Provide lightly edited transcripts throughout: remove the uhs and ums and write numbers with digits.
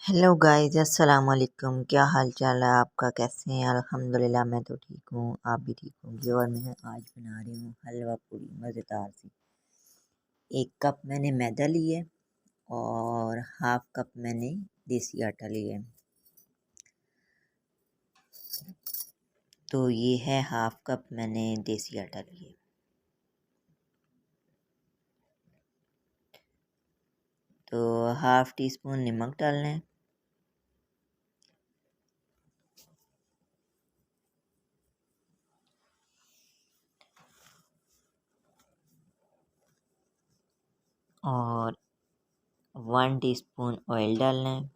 Hello guys, अस्सलाम वालेकुम। क्या हाल चाल है आपका? कैसे हैं? अल्हम्दुलिल्लाह मैं तो ठीक हूँ, आप भी ठीक होंगे। और मैं आज बना रही हूँ हलवा पूरी मज़ेदार सी। 1 कप मैंने मैदा लिए और हाफ कप मैंने देसी आटा लिया है। तो ये है हाफ कप मैंने देसी आटा लिया। तो हाफ टी स्पून नमक डालना है। और 1 टीस्पून ऑयल डालना है।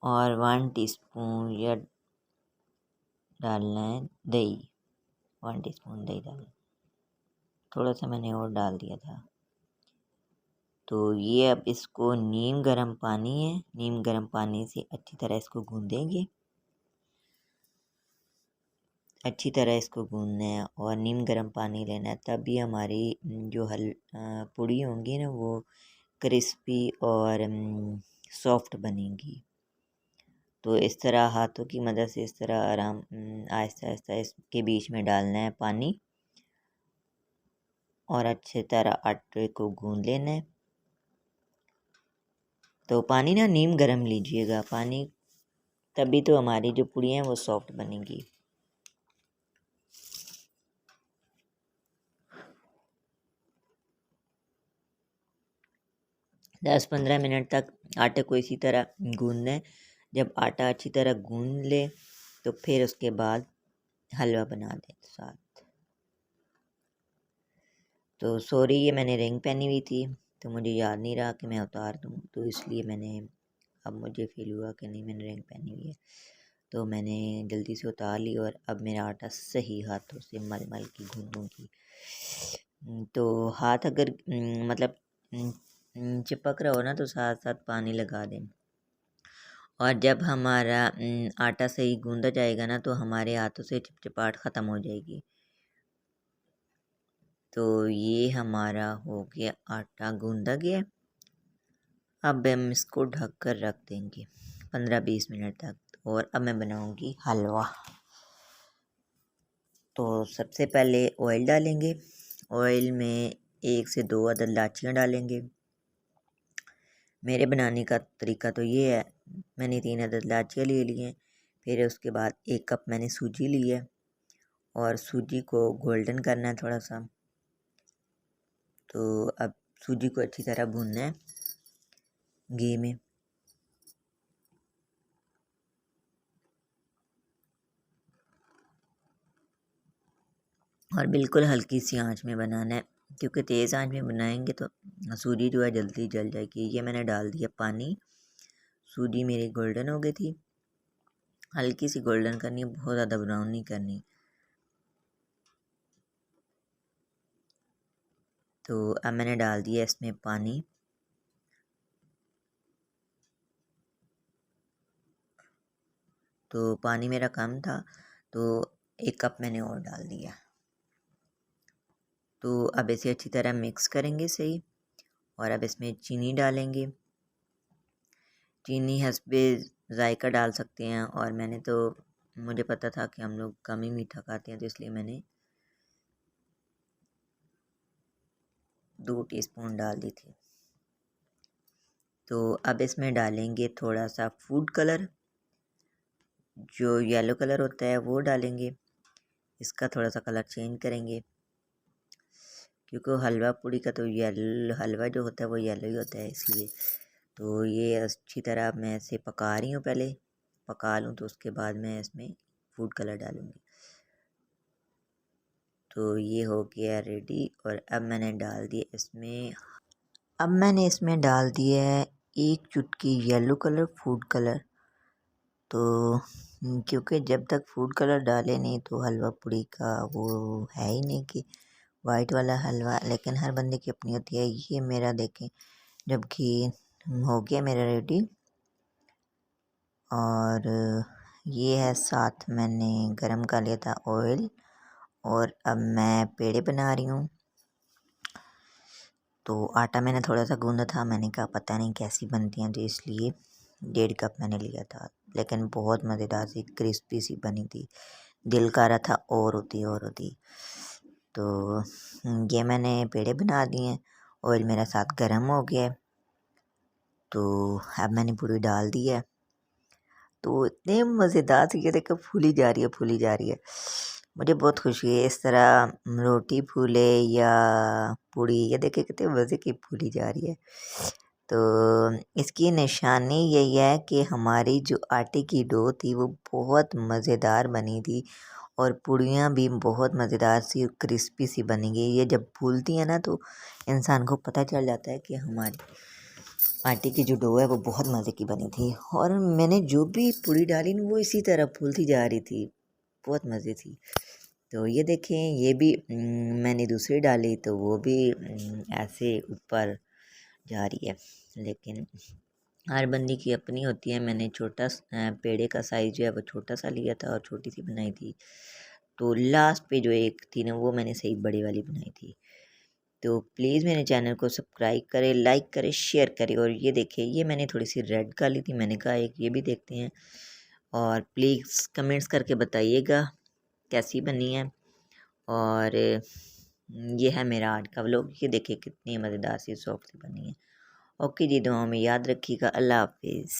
और 1 टीस्पून या डालना है दही। 1 टीस्पून दही डालना, थोड़ा सा मैंने और डाल दिया था। तो ये अब इसको नीम गर्म पानी है, नीम गर्म पानी से अच्छी तरह इसको गूँधेंगे। अच्छी तरह इसको गूँधना है और नीम गर्म पानी लेना है, तभी हमारी जो पूड़ी होंगी ना वो क्रिस्पी और सॉफ्ट बनेंगी। तो इस तरह हाथों की मदद से इस तरह आहिस्ता आहिस्ता इसके बीच में डालना है पानी और अच्छी तरह आटे को गूँध लेना है। तो पानी ना नीम गर्म लीजिएगा पानी, तभी तो हमारी जो पूड़ियाँ हैं वो सॉफ्ट बनेंगी। 10-15 मिनट तक आटे को इसी तरह गूँधना है। जब आटा अच्छी तरह गूँध ले तो फिर उसके बाद हलवा बना दें साथ। तो सॉरी, ये मैंने रिंग पहनी हुई थी तो मुझे याद नहीं रहा कि मैं उतार दूँ, तो इसलिए अब मुझे फील हुआ कि नहीं, मैंने रिंग पहनी हुई है तो मैंने जल्दी से उतार ली। और अब मेरा आटा सही हाथों से मल मल के गूँधूँगी। तो हाथ अगर मतलब चिपक रहा हो ना तो साथ साथ पानी लगा दें। और जब हमारा आटा सही गूँधा जाएगा ना तो हमारे हाथों से चिपचिपाहट ख़त्म हो जाएगी। तो ये हमारा हो गया, आटा गूँधा गया। अब हम इसको ढक कर रख देंगे 15-20 मिनट तक। और अब मैं बनाऊंगी हलवा। तो सबसे पहले ऑयल डालेंगे। ऑयल में 1 से 2 अदद इलाचियाँ डालेंगे। मेरे बनाने का तरीका तो ये है, मैंने 3 अदद इलाचियाँ ले ली हैं। फिर उसके बाद 1 कप मैंने सूजी ली है और सूजी को गोल्डन करना है थोड़ा सा। तो अब सूजी को अच्छी तरह भूनना है घी में। और बिल्कुल हल्की सी आंच में बनाना है, क्योंकि तेज़ आंच में बनाएंगे तो सूजी जो है जल्दी जल जाएगी। ये मैंने डाल दिया पानी। सूजी मेरी गोल्डन हो गई थी। हल्की सी गोल्डन करनी है, बहुत ज़्यादा ब्राउन नहीं करनी। तो अब मैंने डाल दिया इसमें पानी। तो पानी मेरा कम था तो 1 कप मैंने और डाल दिया। तो अब इसे अच्छी तरह मिक्स करेंगे सही। और अब इसमें चीनी डालेंगे। चीनी हस्बे ज़ायका डाल सकते हैं, और मुझे पता था कि हम लोग कम ही मीठा खाते हैं तो इसलिए मैंने 2 टीस्पून डाल दी थी। तो अब इसमें डालेंगे थोड़ा सा फूड कलर, जो येलो कलर होता है वो डालेंगे। इसका थोड़ा सा कलर चेंज करेंगे, क्योंकि हलवा पूड़ी का तो हलवा जो होता है वो येलो ही होता है, इसलिए। तो ये अच्छी तरह मैं इसे पका रही हूँ। पहले पका लूँ तो उसके बाद मैं इसमें फूड कलर डालूँगी। तो ये हो गया रेडी। और अब मैंने इसमें डाल दिया है 1 चुटकी येलो कलर फूड कलर। तो क्योंकि जब तक फूड कलर डाले नहीं तो हलवा पूड़ी का वो है ही नहीं कि वाइट वाला हलवा, लेकिन हर बंदे की अपनी होती है। ये मेरा देखें, जब घी हो गया मेरा रेडी। और ये है, साथ मैंने गरम कर लिया था ऑयल। और अब मैं पेड़े बना रही हूँ। तो आटा मैंने थोड़ा सा गूँधा था, मैंने कहा पता नहीं कैसी बनती हैं, तो इसलिए 1.5 कप मैंने लिया था। लेकिन बहुत मज़ेदार सी क्रिस्पी सी बनी थी, दिल कर रहा था और होती। तो ये मैंने पेड़े बना दिए हैं, ऑयल मेरा साथ गर्म हो गया है। तो अब मैंने पूरी डाल दी है, तो इतने मज़ेदार से ये देखो फूली जा रही है, फूली जा रही है। मुझे बहुत खुशी है इस तरह रोटी फूले या पूड़ी, ये देखिए कितने मज़े की फूली जा रही है। तो इसकी निशानी यही है कि हमारी जो आटे की डो थी वो बहुत मज़ेदार बनी थी और पूड़ियाँ भी बहुत मज़ेदार सी क्रिस्पी सी बनी गई। ये जब फूलती है ना तो इंसान को पता चल जाता है कि हमारी आटे की जो डो है वो बहुत मज़े की बनी थी। और मैंने जो भी पूड़ी डाली ना वो इसी तरह फूलती जा रही थी, बहुत मज़े थी। तो ये देखें, ये भी मैंने दूसरी डाली तो वो भी ऐसे ऊपर जा रही है। लेकिन हर बंदी की अपनी होती है। मैंने पेड़े का साइज़ जो है वो छोटा सा लिया था और छोटी सी बनाई थी। तो लास्ट पे जो एक थी ना वो मैंने सही बड़ी वाली बनाई थी। तो प्लीज़ मेरे चैनल को सब्सक्राइब करें, लाइक करें, शेयर करें। और ये देखिए, ये मैंने थोड़ी सी रेड कर ली थी, मैंने कहा एक ये भी देखते हैं। और प्लीज़ कमेंट्स करके बताइएगा कैसी बनी है। और ये है मेरा आज का व्लॉग। ये देखिए कितनी मज़ेदार सी सॉफ्ट सी बनी है। ओके जी, दुआओं में याद रखिएगा। अल्लाह हाफिज़।